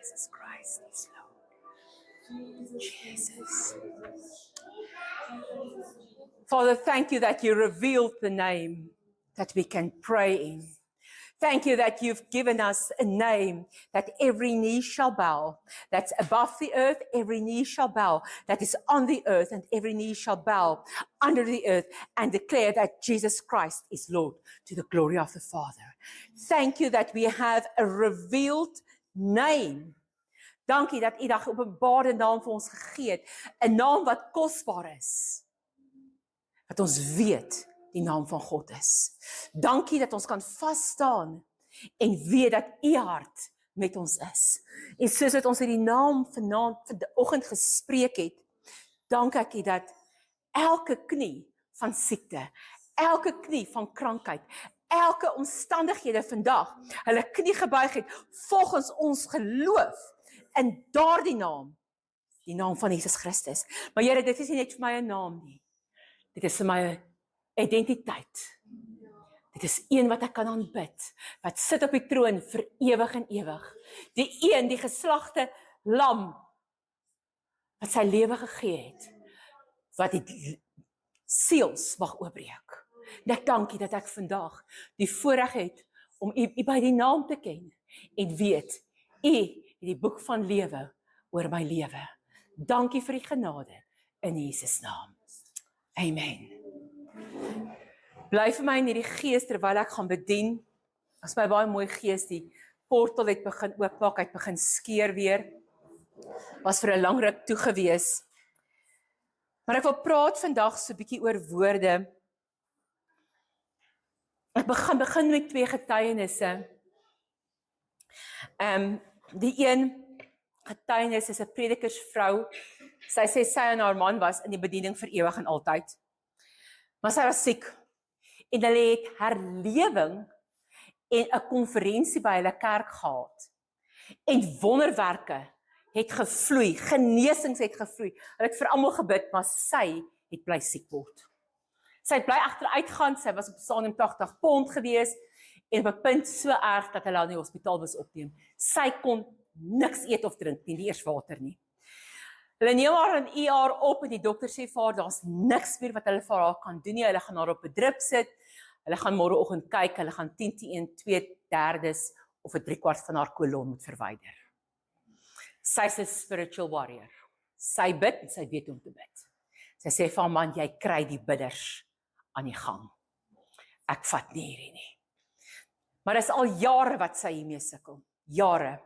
Jesus Christ is Lord. Jesus. Father, thank you that you revealed the name that we can pray in. Thank you that you've given us a name that every knee shall bow, that's above the earth, every knee shall bow, that is on the earth, and every knee shall bow under the earth and declare that Jesus Christ is Lord to the glory of the Father. Thank you that we have a revealed name. Dankie dat u daag openbare naam vir ons gegee het, 'n naam wat kosbaar is, wat ons weet die naam van God is. Dankie dat ons kan vasstaan en weet dat u hart met ons is. En soos wat ons hierdie naam vanoggend gespreek het, dank ek u dat elke knie van siekte, elke knie van krankheid, elke omstandighede vandag, hulle knie gebuig het, volgens ons geloof in daardie naam, die naam van Jesus Christus. Maar Here, dit is nie net vir my 'n naam nie. Dit is vir my 'n identiteit. Dit is een wat ek kan aanbid, wat sit op die troon vir ewig en ewig. Die een, die geslagte lam, wat sy lewe gegee het, wat die seels mag oopbreek. En ek dankie dat ek vandag die voorreg het om u by die naam te ken en weet, u het die boek van lewe oor my lewe. Dankie vir die genade in Jesus naam. Amen. Bly vir my in hierdie gees terwyl ek gaan bedien. As my baie mooi gees, die portal het begin oopmaak, het begin skeer weer. Was vir 'n lang ruk toe gewees. Maar ek wil praat vandag so 'n bietjie oor woorde. Ek begin met 2 getuienisse. Die een getuienis is 'n predikersvrou. Sy sê sy en haar man was in die bediening vir ewig en altyd. Maar sy was siek. En hulle het herlewing en 'n konferensie by hulle kerk gehad. En wonderwerke het gevloei, genesings het gevloei. Hulle het vir almal gebid, maar sy het bly siek word. Sy het bly agteruit gaan, sy was op 87 pond gewees, en op 'n punt so erg dat hulle aan die hospitaal moes opneem. Sy kon niks eet of drink nie, nie eers water nie. Hulle neem haar in ER op en die dokter sê vir haar, daar's niks meer wat hulle vir haar kan doen nie. Hulle gaan haar op 'n drip sit. Hulle gaan môreoggend kyk, hulle gaan 10 2/3 of 'n 3/4 van haar kolon moet verwyder. Sy's 'n spiritual warrior. Sy bid en sy weet hoe om te bid. Sy sê vir haar man, jy kry die bidders aan die gang. Ek vat nie hierdie nie. Maar dis al jare wat sy hiermee sukkel. Jare.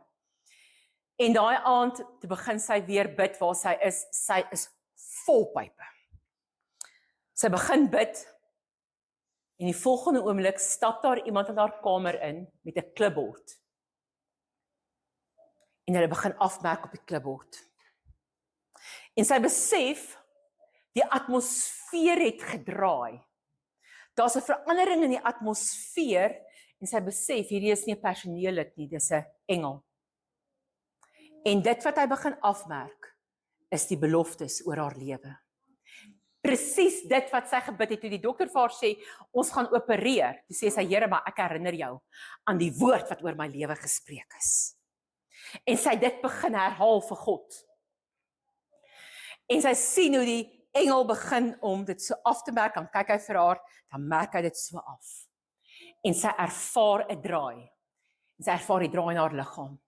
En daai aand, te begin sy weer bid waar sy is vol pype. Sy begin bid, en die volgende oomblik stap daar iemand in haar kamer in, met 'n klipbord. En hulle begin afmerk op die klipbord. En sy besef, die atmosfeer het gedraai. Daar's 'n verandering in die atmosfeer, en sy besef, hierdie is nie 'n personeel lid nie, dis 'n engel. En dit wat hy begin afmerk, is die beloftes oor haar lewe. Presies dit wat sy gebid het, toe die dokter vir haar sê, ons gaan opereer. Toe sê sy, Here, maar ek herinner jou aan die woord wat oor my lewe gespreek is. En sy dit begin herhaal vir God. En sy sien hoe die engel begin om dit so af te merk, dan kyk hy vir haar, dan merk hy dit so af. En sy ervaar 'n draai. En sy ervaar die draai in haar liggaam.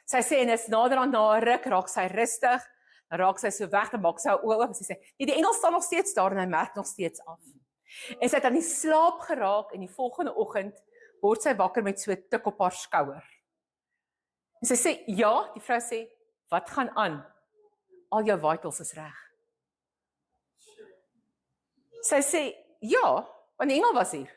Sy sê, en is nader aan na 'n ruk, raak sy rustig, dan raak sy so weg, dan maak sy haar oë oop, en sy sê, nee, die engel staan nog steeds daar, en hy merk nog steeds af. En sy het aan die slaap geraak, en die volgende oggend word sy wakker met so 'n tik op haar skouer. En sy sê, ja, die vrou sê, wat gaan aan? Al jou vitals is reg. Sy sê, ja, want die engel was hier.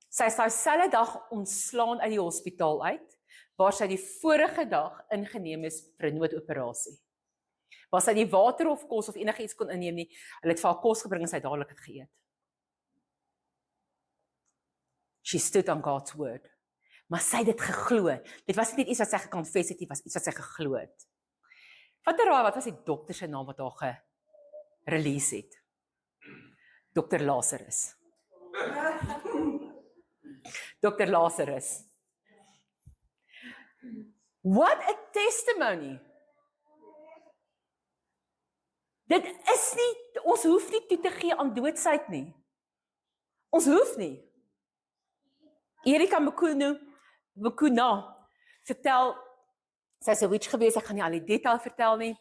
Sy is daai selfde dag ontslaan uit die hospitaal uit, waar sy die vorige dag ingeneem is vir 'n noodoperasie. Waar sy nie water of kos of enigiets kon inneem nie, hulle het vir haar kos gebring en sy het dadelik dit geëet. She stood on God's word. Maar sy het dit geglo. Dit was nie iets wat sy gekonfess het, dit was iets wat sy geglo het. Wat was die dokter se naam wat haar gerelease het? Dr. Lazarus. Dr. Lazarus. What a testimony. Dit is nie, ons hoef nie toe te gee aan doodsheid nie. Ons hoef nie. Erika Mukuna vertel, sy is 'n witch gewees, ek gaan nie al die detail vertel nie,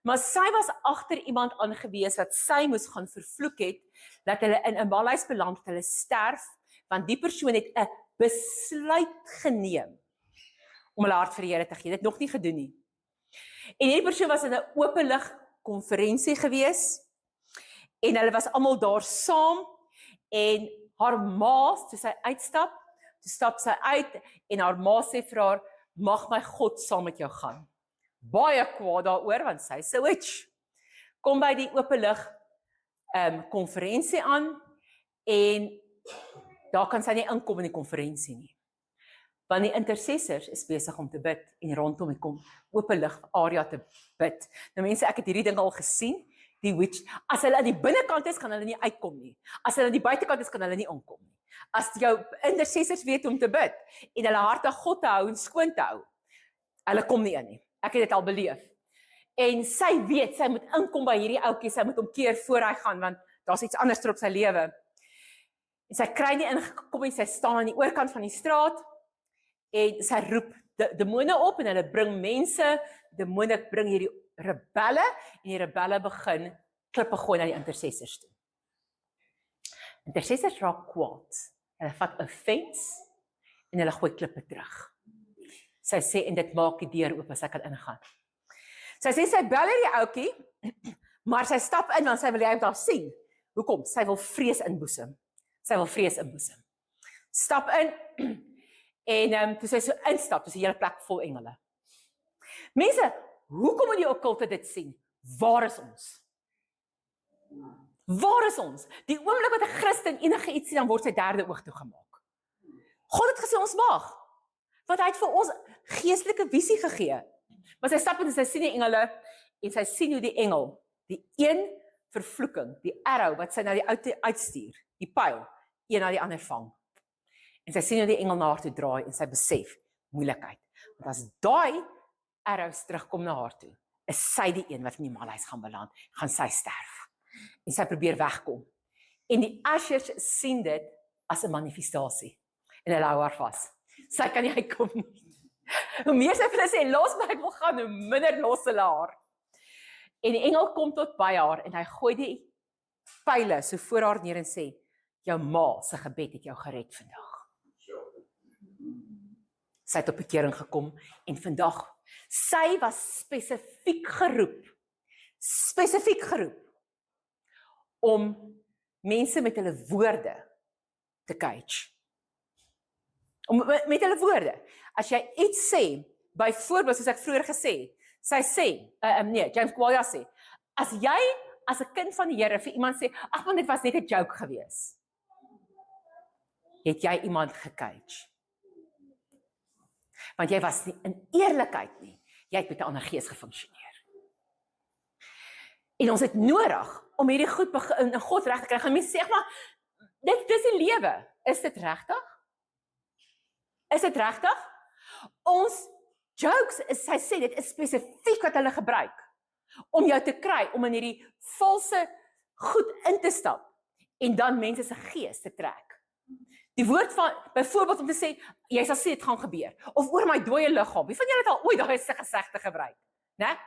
maar sy was agter iemand aangewees wat sy moes gaan vervloek het, dat hulle in 'n malhuis beland, dat hulle sterf, want die persoon het 'n besluit geneem om hulle hart vir die Here te gee. Dit nog nie gedoen nie. En hierdie persoon was in 'n openlig konferensie gewees, en hulle was almal daar saam, en haar ma, toe sy uitstap, toe stap sy uit, en haar ma sê vir haar, mag my God saam met jou gaan. Baie kwaad daaroor, want sy is 'n witch. Kom by die openlig konferensie aan, en daar kan sy nie inkom in die konferensie nie. Want die intercessors is besig om te bid, en rondom die openlig area te bid. Nou mense, ek het hierdie ding al gesien, die witch, as hulle aan die binnekant is, kan hulle nie uitkom nie. As hulle aan die buitekant is, kan hulle nie inkom nie. As jou intercessors weet om te bid, en hulle harte God te hou en skoon te hou, hulle kom nie in nie. Ek het dit al beleef. En sy weet, sy moet inkom by hierdie ouetjie, sy moet hom keer voor hy gaan, want daar's iets anders op sy lewe. En sy kry nie ingekom en sy staan aan die oorkant van die straat, en sy roep demone op, en hulle bring mense, demone bring hierdie rebelle, en die rebelle begin klippe gooi na die intercessors toe. Intercessors raak kwaad. Hulle vat offense, en hulle gooi klippe terug. Sy sê, en dit maak die deur oop, as sy kan ingaan. Sy sê, sy bel hierdie ouetjie, maar sy stap in, want sy wil hy daar sien. Hoekom? Sy wil vrees inboesem. Sy wil vrees inboesem. Stap in, en toe sy so instap, toe is die hele plek vol engele. Mense, hoekom moet die okkulte dit sien? Waar is ons? Waar is ons? Die oomblik wat 'n Christen enige iets sien, dan word sy derde oog toegemaak. God het gesê ons mag, want hy het vir ons geestelike visie gegee. Maar sy stap in en sy sien die engele, en sy sien hoe die engel, die een vervloeking, die arrow wat sy na die ou uitstuur, die pyl, een na die ander vang. En sy sien hoe die engel na haar toe draai, en sy besef, moeilikheid. Want as daai arrows terugkom na haar toe, is sy die een wat in die malhuis gaan beland, gaan sy sterf. En sy probeer wegkom. En die ushers sien dit as 'n manifestasie. En hulle hou haar vas. Sy kan nie uitkom nie. Hoe meer sy vir hulle sê, los my, ek wil gaan, hoe minder los hulle haar. En die engel kom tot by haar, en hy gooi die pyle so voor haar neer en sê, jou ma se gebed het jou gered vandag. Sy het op bekering gekom, en vandag, sy was spesifiek geroep, om mense met hulle woorde te cage. Met hulle woorde. As jy iets sê, byvoorbeeld soos ek vroeër gesê het, sy sê, James Kwaya sê, as jy as 'n kind van die Here vir iemand sê, ag man, dit was net 'n joke gewees, het jy iemand gecage. Want jy was nie in eerlikheid nie, jy het met 'n ander gees gefunksioneer. En ons het nodig om hierdie goed in God reg te kry. Gaan mense sê, maar dit is die lewe. Is dit regtig? Is dit regtig? Ons jokes, sy sê, dit is spesifiek wat hulle gebruik, om jou te kry, om in hierdie valse goed in te stap, en dan mense se gees te trek. Die woord van, byvoorbeeld om te sê, jy sal sê, dit gaan gebeur, of oor my dooie liggaam, wie van julle het al ooit daai gesegde gebruik, né?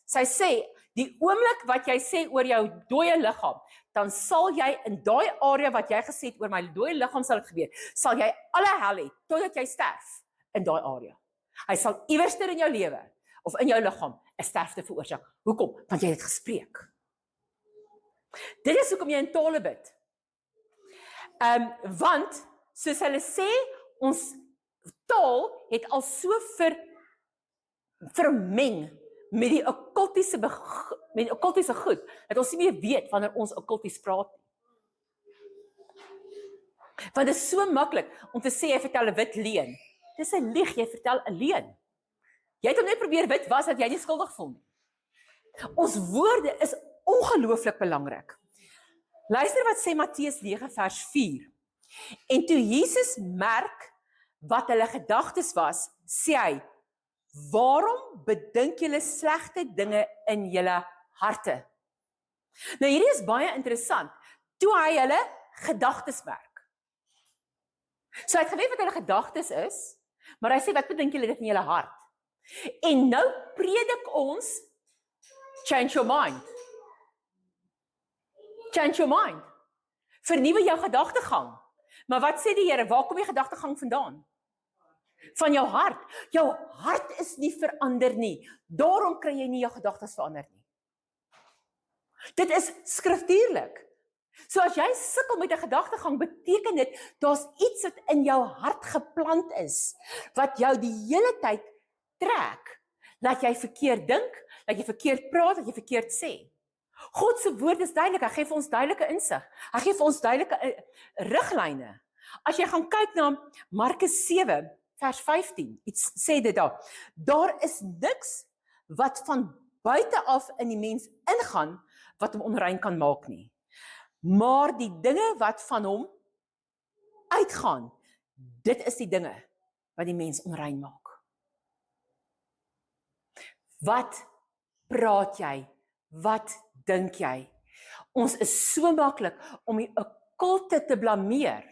Sy sê, die oomblik wat jy sê oor jou dooie liggaam, dan sal jy in daai area wat jy gesê het oor my dooie liggaam sal dit gebeur, sal jy alle hel hê, totdat jy sterf in daai area. Hy sal iewerster in jou lewe, of in jou liggaam, 'n sterfte veroorsaak. Hoekom? Want jy het gespreek. Dit is hoekom jy in tale bid. Want, soos hulle sê, ons taal het al so vermeng met die okkultiese goed, dat ons nie meer weet wanneer ons okkulties praat nie. Want dit is so maklik om te sê, jy vertel 'n wit leuen. Dis 'n lieg, jy vertel 'n leuen. Jy het hom net probeer wit was, dat jy nie skuldig voel nie. Ons woorde is ongelooflik belangrik. Luister wat sê Matteus 9 vers 4. En toe Jesus merk wat hulle gedagtes was, sê hy, waarom bedink julle slegte dinge in julle harte? Nou hierdie is baie interessant, toe hy hulle gedagtes merk. So hy het geweet wat hulle gedagtes is, maar hy sê, wat bedink julle dit in julle hart? En nou predik ons, change your mind. Change your mind. Vernuwe jou gedagtegang. Maar wat sê die Here, waar kom die gedagtegang vandaan? Van jou hart. Jou hart is nie verander nie. Daarom kry jy nie jou gedagtes verander nie. Dit is skriftuurlik. So as jy sukkel met 'n gedagtegang, beteken dit, daar's iets wat in jou hart geplant is, wat jou die hele tyd trek, dat jy verkeerd dink, dat jy verkeerd praat, dat jy verkeerd sê. God se woord is duidelik, hy gee vir ons duidelike insig, hy gee vir ons duidelike riglyne. As jy gaan kyk na Markus 7, vers 15, iets sê dit daar, daar is niks wat van buite af in die mens ingaan, wat hom onrein kan maak nie. Maar die dinge wat van hom uitgaan, dit is die dinge wat die mens onrein maak. Wat praat jy? Wat dink jy? Ons is so maklik om die okkulte te blameer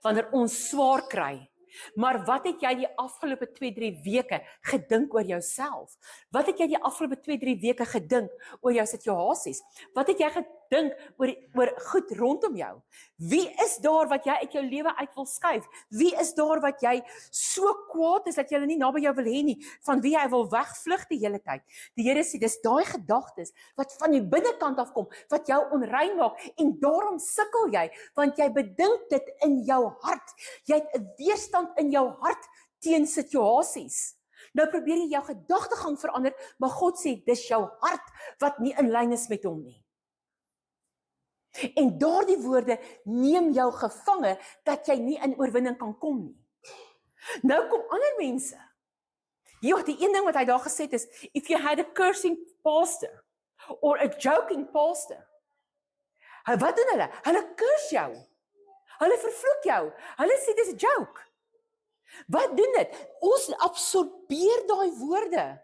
wanneer ons swaar kry. Maar wat het jy die afgelope 2-3 weke gedink oor jouself? Wat het jy die afgelope 2-3 weke gedink oor jou situasies? Wat het jy gedink oor goed rondom jou? Wie is daar wat jy uit jou lewe uit wil skuif? Wie is daar wat jy so kwaad is dat jy hulle nie naby jou wil hê nie, van wie jy wil wegvlug die hele tyd? Die Here sê, dis daai gedagtes wat van die binnekant af kom, wat jou onrein maak, en daarom sukkel jy, want jy bedink dit in jou hart. Jy het 'n weerstand in jou hart teen situasies. Nou probeer jy jou gedagtegang verander, maar God sê, dis jou hart wat nie in lyn is met hom nie. En daardie woorde neem jou gevange, dat jy nie in oorwinning kan kom nie. Nou kom ander mense. Ja, die een ding wat hy daar gesê het is, if you had a cursing pastor, or a joking pastor, wat doen hulle? Hulle curse jou. Hulle vervloek jou. Hulle sê, dis 'n joke. Wat doen dit? Ons absorbeer daai woorde.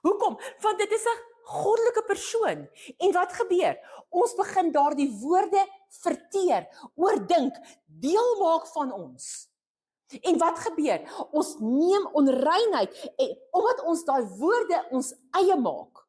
Hoekom? Want dit is 'n goddelike persoon. En wat gebeur? Ons begin daardie woorde verteer, oordink, deel maak van ons. En wat gebeur? Ons neem onreinheid, en omdat ons daai woorde ons eie maak,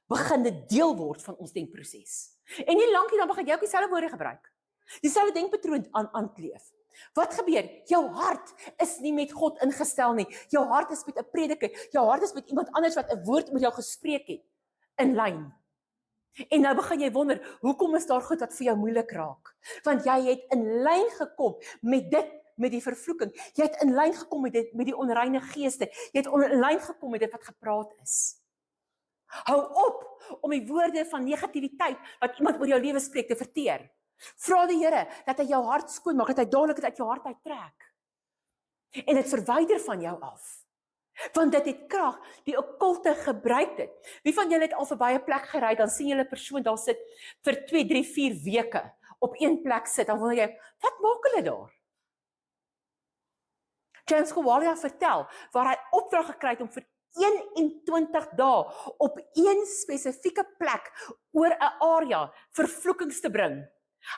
begin dit deel word van ons denkproses. En nie lankie dan begin jy ook dieselfde woorde gebruik. Dieselfde denkpatroon aankleef. Wat gebeur? Jou hart is nie met God ingestel nie. Jou hart is met 'n prediker. Jou hart is met iemand anders wat 'n woord met jou gespreek het, in lyn. En nou begin jy wonder, hoekom is daar goed wat vir jou moeilik raak? Want jy het in lyn gekom met dit, met die vervloeking. Jy het in lyn gekom met dit, met die onreine geeste. Jy het in lyn gekom met dit wat gepraat is. Hou op om die woorde van negativiteit wat iemand oor jou lewe spreek te verteer. Vra die Here dat hy jou hart skoonmaak, dat hy dadelik dit uit jou hart uittrek. En dit verwyder van jou af. Want dit het krag, die okkulte gebruik dit. Wie van julle het al verby 'n plek gery, dan sien julle 'n persoon daar sit vir 2, 3, 4 weke op een plek sit, dan wonder jy, wat maak hulle daar? James Kowalja vertel, waar hy opdrag gekry het om vir 21 dae op een spesifieke plek oor 'n area vervloekings te bring.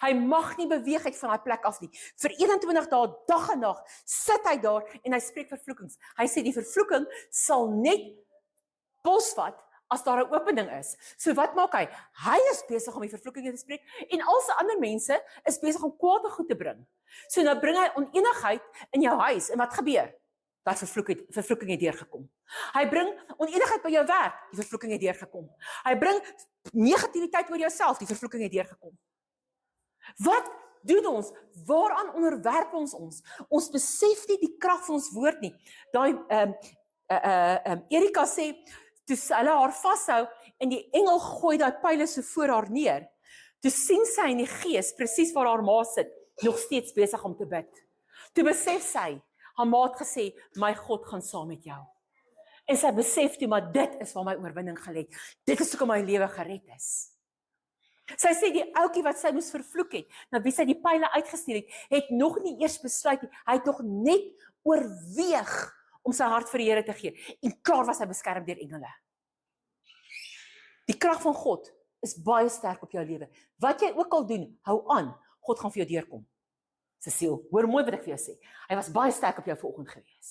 Hy mag nie beweeg uit van daai plek af nie. Vir 21 dae, dag en nag, sit hy daar en hy spreek vervloekings. Hy sê die vervloeking sal net posvat as daar 'n opening is. So wat maak hy? Hy is besig om die vervloekinge te spreek en al se ander mense is besig om kwaad goed te bring. So nou bring hy onenigheid in jou huis en wat gebeur? Dat vervloeking het deurgekom. Hy bring onenigheid by jou werk, die vervloeking het deurgekom. Hy bring negativiteit oor jouself, die vervloeking het deurgekom. Wat doen ons? Waaraan onderwerp ons ons? Ons besef nie die krag van ons woord nie. Daai Erika sê, toe hulle haar vashou en die engel gooi daai pile so voor haar neer, toe sien sy in die gees, presies waar haar ma sit, nog steeds besig om te bid. Toe besef sy, haar ma het gesê, my God gaan saam met jou. En sy besef toe, maar dit is waar my oorwinning gelê het. Dit is hoekom my lewe gered is. Sy sê die ouetjie wat sy moes vervloek het, na wie sy die pile uitgestuur het, het nog nie eers besluit nie. Hy het nog net oorweeg om sy hart vir die Here te gee. En klaar was hy beskerm deur engele. Die krag van God is baie sterk op jou lewe. Wat jy ook al doen, hou aan. God gaan vir jou deurkom. Cecile, hoor mooi wat ek vir jou sê. Hy was baie sterk op jou vanoggend gewees.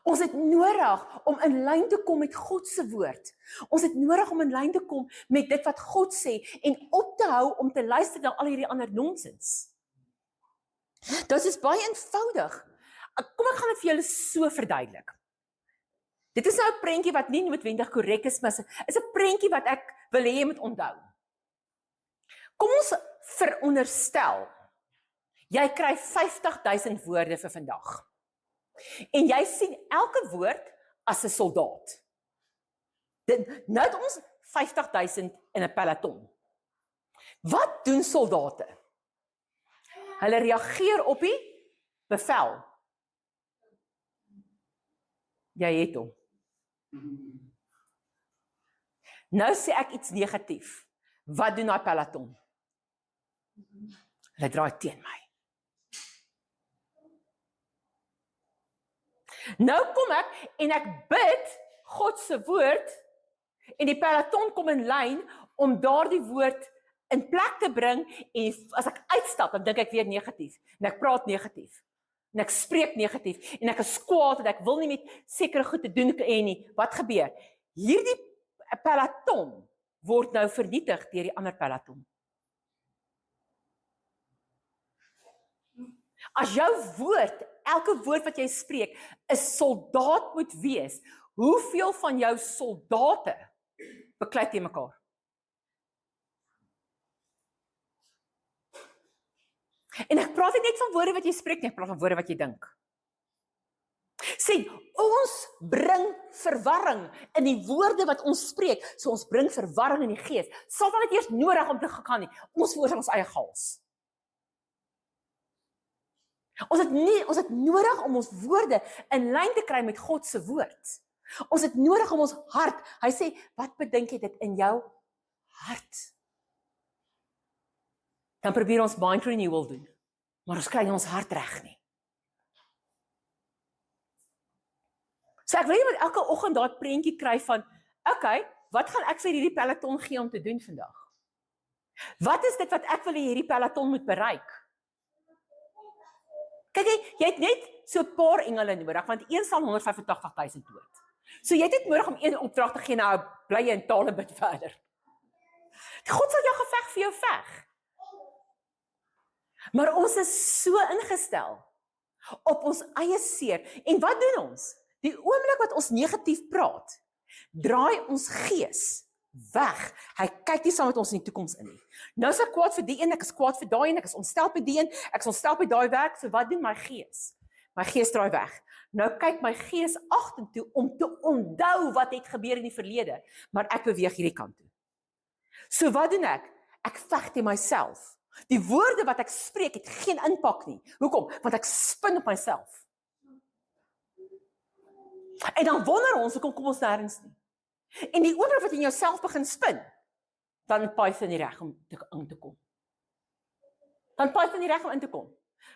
Ons het nodig om in lyn te kom met God se woord. Ons het nodig om in lyn te kom met dit wat God sê en op te hou om te luister na al hierdie ander nonsens. Dit is baie eenvoudig. Kom ek gaan dit vir julle so verduidelik. Dit is nou 'n prentjie wat nie noodwendig korrek is, maar is 'n prentjie wat ek wil hê jy moet onthou. Kom ons veronderstel, jy kry 50.000 woorde vir vandag. En jy sien elke woord as 'n soldaat. Nou het ons 50.000 in 'n peloton. Wat doen soldate? Hulle reageer op die bevel. Jy het hom. Nou sê ek iets negatief. Wat doen daai peloton? Hulle draai teen my. Nou kom ek en ek bid God se woord en die peloton kom in lyn om daardie woord in plek te bring en as ek uitstap, dan dink ek weer negatief en ek praat negatief en ek spreek negatief en ek is kwaad en ek wil nie met sekere goed te doen hê nie. Wat gebeur? Hierdie peloton word nou vernietig deur die ander peloton. As jou woord, elke woord wat jy spreek, 'n soldaat moet wees, hoeveel van jou soldate beklei teen mekaar? En ek praat nie net van woorde wat jy spreek nie, ek praat van woorde wat jy dink. Sê, ons bring verwarring in die woorde wat ons spreek, so ons bring verwarring in die gees. Satan het eers nodig om te gaan nie. Ons veroorsaak ons eie chaos. Ons het nodig om ons woorde in lyn te kry met God se woord. Ons het nodig om ons hart. Hy sê, wat bedink jy dit in jou hart? Dan probeer ons mind renewal doen, maar ons kry nie ons hart reg nie. So ek wil jy met elke oggend daai prentjie kry van, okay, wat gaan ek vir hierdie peloton gee om te doen vandag? Wat is dit wat ek wil hê hierdie peloton moet bereik? Kyk jy het net so 'n paar engele nodig, want een sal 185.000 dood. So jy het net nodig om een opdrag te gee na 'n blye en tale bid verder. God sal jou geveg vir jou veg. Maar ons is so ingestel op ons eie seer. En wat doen ons? Die oomblik wat ons negatief praat, draai ons gees weg. Hy kyk nie saam met ons in die toekoms in nie. Nou is ek kwaad vir die een, ek is kwaad vir daai een, ek is ontstel by die een, ek is ontstel by daai werk, so wat doen my gees? My gees draai weg. Nou kyk my gees agtertoe om te onthou wat het gebeur in die verlede, maar ek beweeg hierdie kant toe. So wat doen ek? Ek veg teen myself. Die woorde wat ek spreek het geen impak nie. Hoekom? Want ek spin op myself. En dan wonder ons, hoekom kom ons nêrens nie? En die oomblik wat jy in jouself begin spin, dan Python nie reg om in te kom. Dan Python nie reg om in te kom.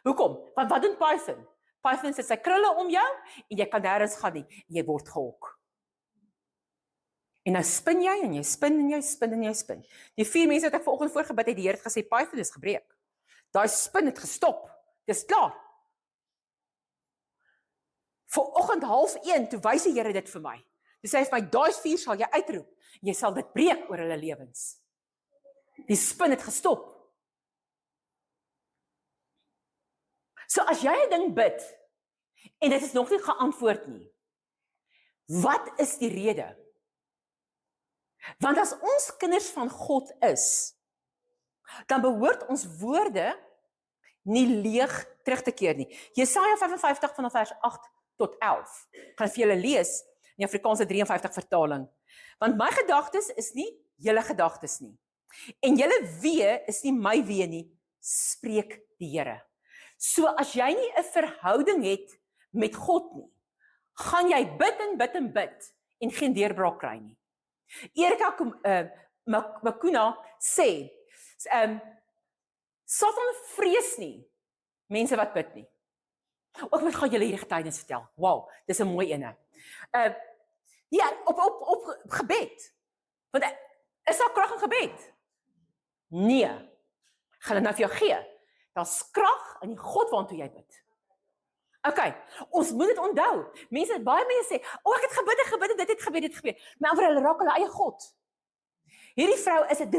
Hoekom? Want wat doen Python? Python sit sy krulle om jou en jy kan nêrens gaan nie en jy word gehok. En nou spin jy en jy spin en jy spin en jy spin. Die 4 mense wat ek vanoggend voorgebid het, die Here het gesê Python is gebreek. Daai spin het gestop. Dis klaar. Vanoggend 12:30 toe wys die Here dit vir my. Dis sê hy vir my, daai 4 sal jy uitroep. Jy sal dit breek oor hulle lewens. Die spin het gestop. So as jy 'n ding bid en dit is nog nie geantwoord nie, wat is die rede? Want as ons kinders van God is, dan behoort ons woorde nie leeg terug te keer nie. Jesaja 55 vanaf vers 8 tot 11. Ek gaan vir julle lees in die Afrikaanse 53 vertaling. Want my gedagtes is nie julle gedagtes nie. En julle wee is nie my wee nie, spreek die Here. So as jy nie 'n verhouding het met God nie, gaan jy bid en bid en bid en geen deurbraak kry nie. Erika Makuna sê, Satan vrees nie mense wat bid nie. Ook wat gaan julle hierdie getuienis vertel? Wow, dis 'n mooi ene. Ja, op gebed. Want is daar krag in gebed? Nee. Gaan dit nou vir jou gee? Daar's krag in die God waartoe jy bid. Okay, ons moet dit onthou. Baie mense sê, ek het gebid en dit het gebeur. Maar vir hulle raak hulle eie God. Hierdie vrou is 'n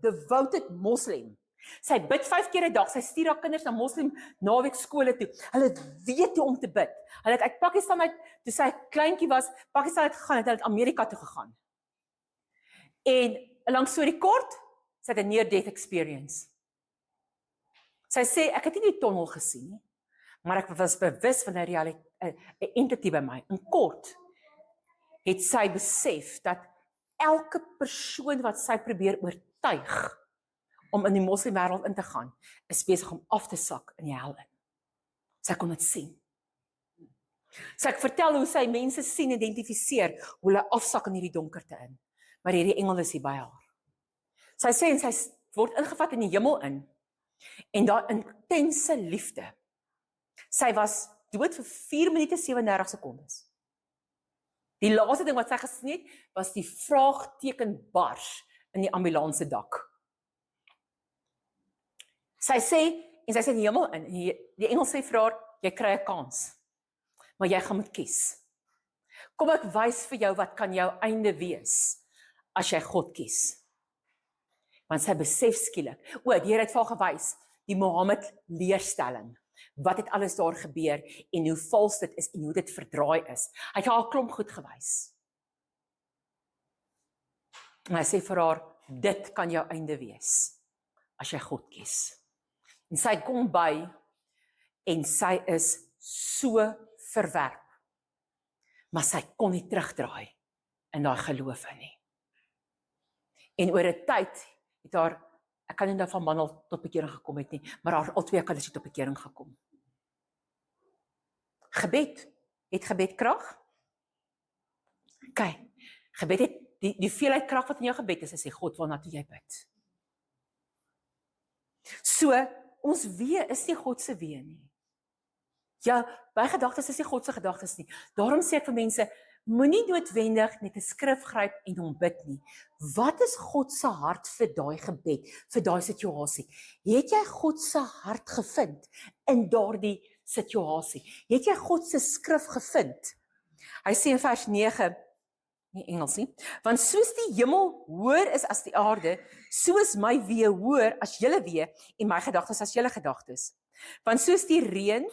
devoted moslim. Sy bid 5 keer 'n dag, sy stuur haar kinders na moslim naweek skole toe. Hulle weet hoe om te bid. Hulle het uit Pakistan uit, toe sy kleintjie was, Pakistan uit gegaan, het hulle Amerika toe gegaan. En langs storie kort, sy het 'n near-death experience. Sy sê, ek het nie die tonnel gesien nie, maar ek was bewus van 'n entity by my. In kort het sy besef dat elke persoon wat sy probeer oortuig om in die moslimwêreld in te gaan, is besig om af te sak in die hel in. Sy kon dit sien. Sy vertel hoe sy mense sien, identifiseer, hoe hulle afsak in hierdie donkerte in. Maar hierdie engel is hier by haar. Sy sê, en sy word ingevat in die hemel in, en daar intense liefde. Sy was dood vir 4 minute 37 sekondes. Die laaste ding wat sy gesien het, was die vraagteken bars in die ambulans se dak. Sy sê in die hemel in, die engel sê vir haar, jy kry 'n kans, maar jy gaan moet kies. Kom ek wys vir jou wat kan jou einde wees, as jy God kies. Want sy besef skielik, die Here het vir haar gewys, die Mohammed leerstelling, wat het alles daar gebeur, en hoe vals dit is, en hoe dit verdraai is. Hy het haar 'n klomp goed gewys. En hy sê vir haar, dit kan jou einde wees, as jy God kies. En sy kom by, en sy is so verwerp, maar sy kon nie terugdraai in daai geloof in nie. En oor 'n tyd het haar, ek kan nie nou van man al tot bekering gekom het nie, maar haar al 2 kinders het tot bekering gekom. Gebed, het gebed krag? Kyk, gebed het die veelheid krag wat in jou gebed is die God waarna toe jy bid. So, ons wee is nie God se wee nie. Ja, my gedagtes is nie God se gedagtes nie. Daarom sê ek vir mense, moenie noodwendig net 'n skrif gryp en hom bid nie. Wat is God se hart vir daai gebed, vir daai situasie? Het jy God se hart gevind in daardie situasie? Het jy God se skrif gevind? Hy sê in vers 9, nie Engels nie, want soos die hemel hoër is as die aarde, so is my wee hoër as julle wee en my gedagtes as julle gedagtes. Want soos die reën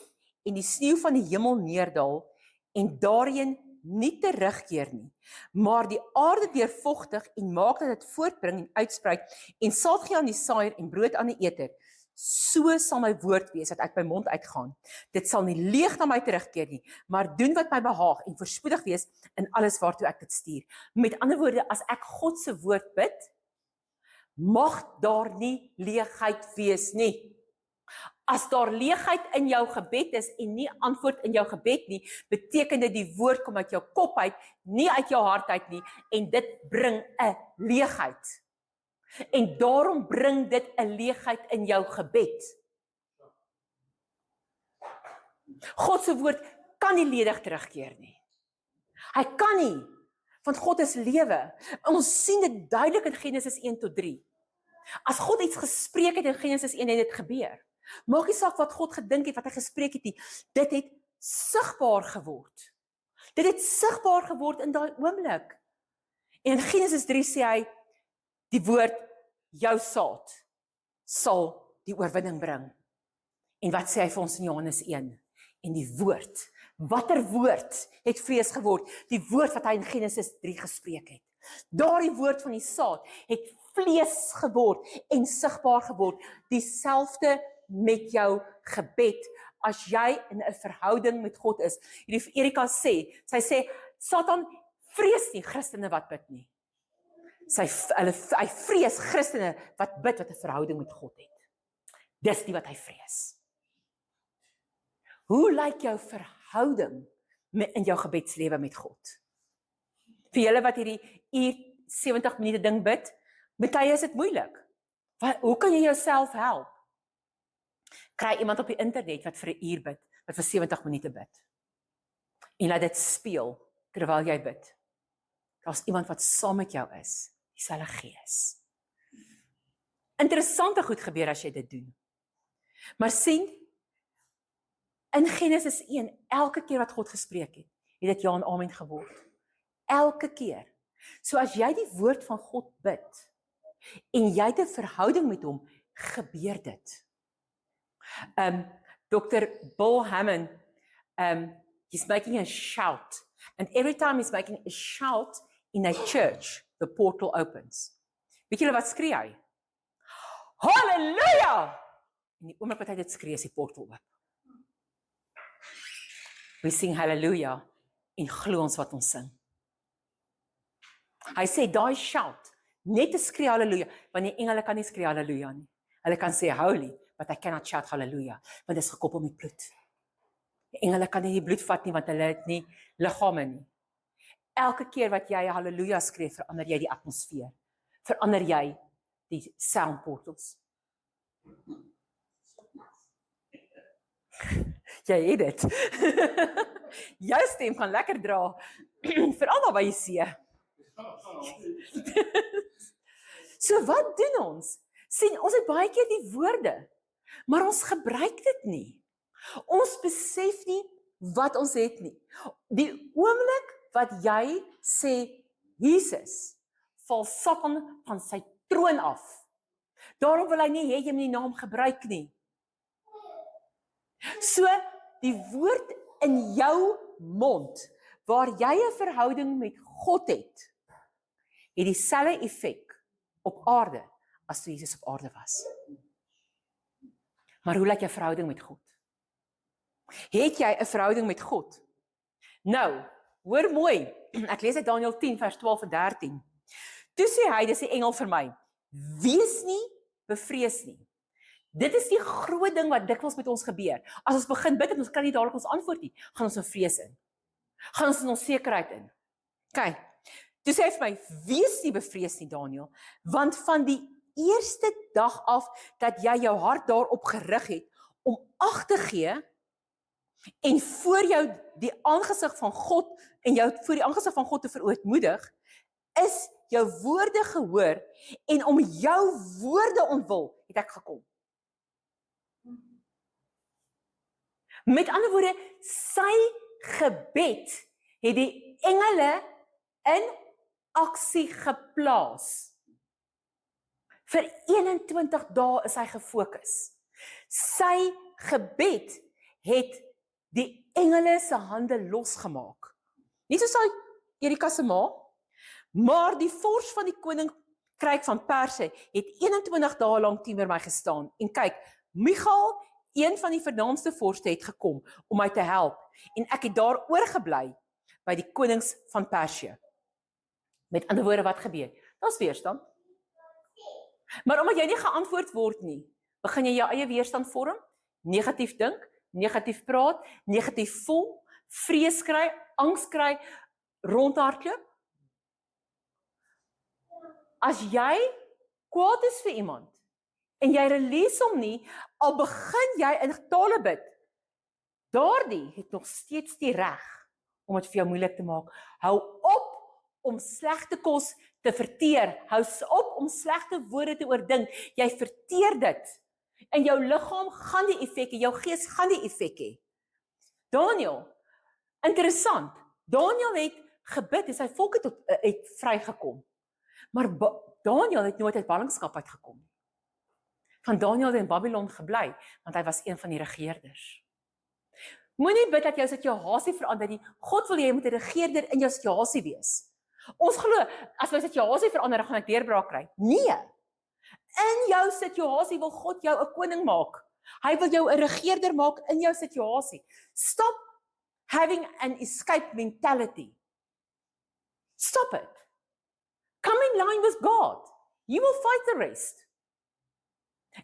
en die sneeu van die hemel neerdal en daarheen nie terugkeer nie, maar die aarde deurvogtig en maak dat dit voortbring en uitsprei en sal gee aan die saaier en brood aan die eter, so sal my woord wees wat uit my mond uitgaan. Dit sal nie leeg na my terugkeer nie, maar doen wat my behaag en voorspoedig wees in alles waartoe ek dit stuur. Met ander woorde, as ek God se woord bid, mag daar nie leegheid wees nie. As daar leegheid in jou gebed is en nie antwoord in jou gebed nie, beteken dit die woord kom uit jou kop uit, nie uit jou hart uit nie, en dit bring 'n leegheid. En daarom bring dit 'n leegheid in jou gebed. God se woord kan nie ledig terugkeer nie. Hy kan nie, want God is lewe. Ons sien dit duidelik in Genesis 1 tot 3. As God iets gespreek het in Genesis 1, het dit gebeur. Maak nie saak wat God gedink het, wat hy gespreek het nie. Dit het sigbaar geword. Dit het sigbaar geword in daai oomblik. En in Genesis 3 sê hy, die woord, jou saad, sal die oorwinning bring. En wat sê hy vir ons in Johannes 1? En die woord, watter woord het vlees geword? Die woord wat hy in Genesis 3 gespreek het. Daardie woord van die saad het vlees geword en sigbaar geword. Dieselfde met jou gebed, as jy in 'n verhouding met God is. Hierdie Erika sê, sy sê, Satan vrees nie Christene wat bid nie. Hy vrees Christene wat bid, wat 'n verhouding met God het. Dis nie wat hy vrees. Hoe lyk jou verhouding in jou gebedslewe met God? Vir julle wat hierdie 70 minute ding bid, met tye is dit moeilik. Hoe kan jy jouself help? Kry iemand op die internet wat vir 'n uur bid, wat vir 70 minute bid. En laat dit speel terwyl jy bid. Daar's iemand wat saam met jou is, dieselfde Gees. Interessante goed gebeur as jy dit doen. Maar sien, in Genesis 1, elke keer wat God gespreek het, het dit ja en amen geword. Elke keer. So as jy die woord van God bid, en jy het 'n verhouding met hom, gebeur dit. Dr. Bill Hammond, he's making a shout. And every time he's making a shout in a church, the portal opens. Weet julle wat skree hy? Halleluja! En die oomblik wat hy dit skree, is die portal oop. We sing hallelujah en glo ons wat ons sing. Hy sê daai shout, net te skree hallelujah, want die engele kan nie skree hallelujah nie. Hulle kan sê holy, but I cannot shout hallelujah, want dit is gekoppel met bloed. Die engele kan nie die bloed vat nie, want hulle het nie liggame nie. Elke keer wat jy hallelujah skree, verander jy die atmosfeer. Verander jy die sound portals. Jy het dit. Jou stem kan lekker dra, veral daar by die see. So wat doen ons? Sien, ons het baie keer die woorde, maar ons gebruik dit nie. Ons besef nie wat ons het nie. Die oomblik wat jy sê, Jesus, val Satan van sy troon af. Daarom wil hy nie hê jy moet die naam gebruik nie. So, die woord in jou mond, waar jy 'n verhouding met God het dieselfde effek op aarde, as toe Jesus op aarde was. Maar hoe lyk jou verhouding met God? Het jy 'n verhouding met God? Nou, hoor mooi, ek lees uit Daniël 10 vers 12 en 13. Toe sê hy, dis die engel vir my, wees nie bevrees nie. Dit is die groot ding wat dikwels met ons gebeur. As ons begin bid en ons kan nie dadelik ons antwoord nie, gaan ons in vrees in. Gaan ons in onsekerheid in. Kyk, toe sê hy vir my, wees nie bevrees nie, Daniël, want van die eerste dag af dat jy jou hart daarop gerig het om ag te gee en voor jou die aangesig van God en jou voor die aangesig van God te verootmoedig, is jou woorde gehoor en om jou woorde ontwil het ek gekom. Met ander woorde, sy gebed het die engele in aksie geplaas. Vir 21 dae is hy gefokus. Sy gebed het die engele se hande losgemaak. Nie soos hy Erika se ma, maar die vors van die koninkryk van Perse het 21 dae lank teenoor my gestaan. En kyk, Michael, een van die vernaamste vorste, het gekom om my te help. En ek het daar oorgebly by die konings van Persië. Met ander woorde, wat gebeur? Daar's weerstand. Maar omdat jy nie geantwoord word nie, begin jy jou eie weerstand vorm, negatief dink, negatief praat, negatief voel, vrees kry, angs kry, rondhardloop. As jy kwaad is vir iemand, en jy release hom nie, al begin jy in getale bid, daardie het nog steeds die reg om dit vir jou moeilik te maak. Hou op om slegte kos te verteer. Hou op om slegte woorde te oordink. Jy verteer dit. En jou liggaam gaan die effek hê, jou gees gaan die effek hê. Daniël, interessant. Daniël het gebid en sy volk het vrygekom. Maar Daniël het nooit uit ballingskap uitgekom. Van Daniël het in Babylon gebly, want hy was een van die regeerders. Moenie bid dat jou situasie verander nie. God wil jy moet 'n regeerder in jou situasie wees. Ons glo, as my situasie verander, dan gaan ek deurbraak kry. Nee. In jou situasie wil God jou 'n koning maak. Hy wil jou 'n regeerder maak in jou situasie. Stop having an escape mentality. Stop it. Come in line with God. You will fight the rest.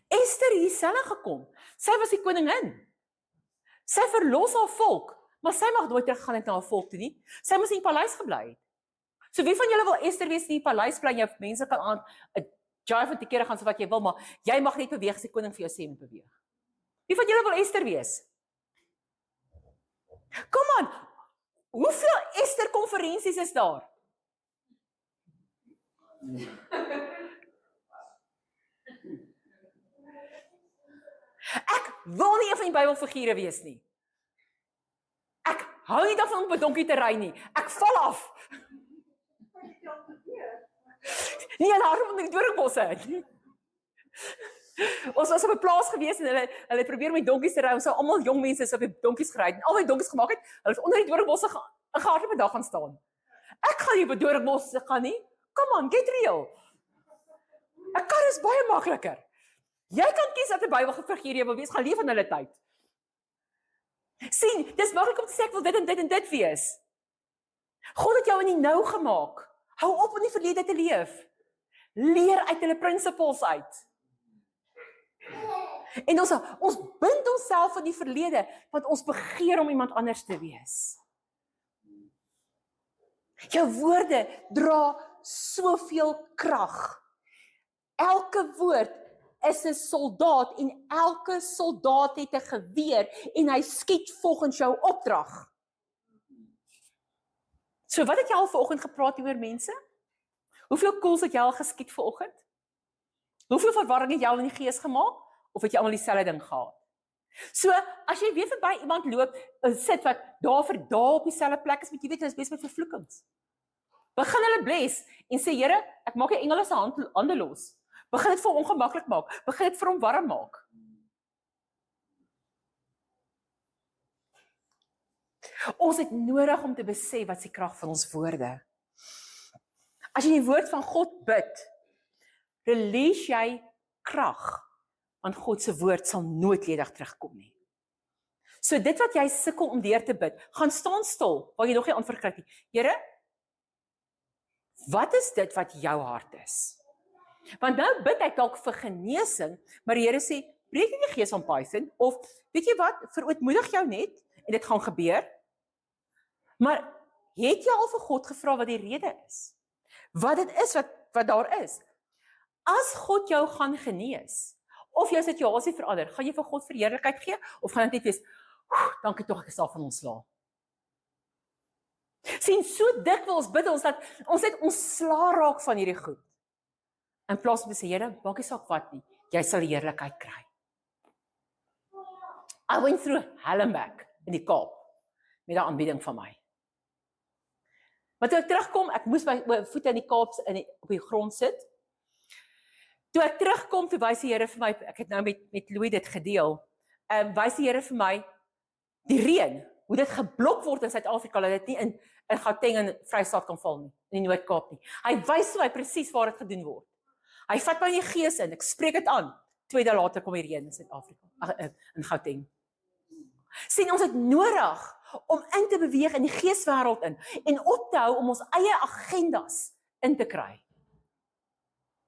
Esther het dieselfde gekom. Sy was die koningin. Sy verlos haar volk, maar sy mag nooit teruggaan na haar volk toe nie. Sy moes in die paleis gebly het. So wie van julle wil Esther wees in die paleis bly, jou mense kan aan 'n jive van die kere gaan so wat jy wil, maar jy mag net beweeg as die koning vir jou sê moet beweeg. Wie van julle wil Esther wees? Kom aan, hoeveel Ester-konferensies is daar? Ek wil nie een van die Bybelfigure wees nie. Ek hou nie daarvan om op 'n donkie te ry nie. Ek val af. Nie in Harm onder die doringbosse. Ons was op 'n plaas gewees en hulle probeer met donkies te ry. Ons sou almal jong mense is op die donkies gery en al die donkies gemaak het. Hulle het onder die doringbosse gehardloop 'n dag gaan staan. Ek gaan nie op 'n doringbos gaan nie. Come on, get real. 'n Kar is baie makliker. Jy kan kies dat 'n Bybelfiguur jy wil wees, gaan leef in hulle tyd. Sien, dis maklik om te sê ek wil dit en dit en dit wees. God het jou in die nou gemaak. Hou op in die verlede te leef. Leer uit hulle principles uit. En ons bind onsself in die verlede, want ons begeer om iemand anders te wees. Jou woorde dra soveel krag. Elke woord is 'n soldaat en elke soldaat het 'n geweer en hy skiet volgens jou opdrag. So wat het jy al vanoggend gepraat oor mense? Hoeveel koels het jy al geskiet vanoggend? Hoeveel verwarring het jy al in die gees gemaak? Of het jy almal dieselfde ding gehad? So, as jy weer verby iemand loop, sit wat daar vir dae op dieselfde plek is, moet jy weet, dit is bes met vervloekings. Begin hulle bless en sê, Here, ek maak die engele se hande los. Begin dit vir hom ongemaklik maak. Begin dit vir hom warm maak. Ons het nodig om te besef wat is die krag van ons woorde. As jy die woord van God bid, release jy krag, want God se woord sal nooit ledig terugkom nie. So dit wat jy sukkel om deur te bid, gaan staan stil, waar jy nog nie antwoord kry nie. Here, wat is dit wat jou hart is? Want nou bid ek dalk vir genesing, maar die Here sê, breek nie die gees van Python, of weet jy wat, verootmoedig jou net, en dit gaan gebeur. Maar het jy al vir God gevra wat die rede is? Wat dit is wat daar is? As God jou gaan genees, of jou situasie verander, gaan jy vir God verheerlikheid gee, of gaan dit net wees, dankie tog ek is al van ontslae. Sien, so dikwels bid ons dat ons net ontslae raak van hierdie goed. In plaas om te sê, Here, maak nie saak wat nie, jy sal die heerlikheid kry. I went through hell and back in die Kaap, met die aanbieding van my. Maar toe ek terugkom, ek moes my voete in die Kaap op die grond sit. Toe ek terugkom, toe wys die Here vir my, ek het nou met Louis dit gedeel, wys die Here vir my, die reën, hoe dit geblok word in Suid-Afrika, dat dit nie in Gauteng en Vrystaat kan val nie, in die Noord-Kaap nie. Hy wys my presies waar dit gedoen word. Hy vat my in die gees in, ek spreek dit aan, 2 dae later kom die reën in Suid-Afrika, in Gauteng. Sien, ons het nodig om in te beweeg in die geeswêreld in, en op te hou om ons eie agendas in te kry.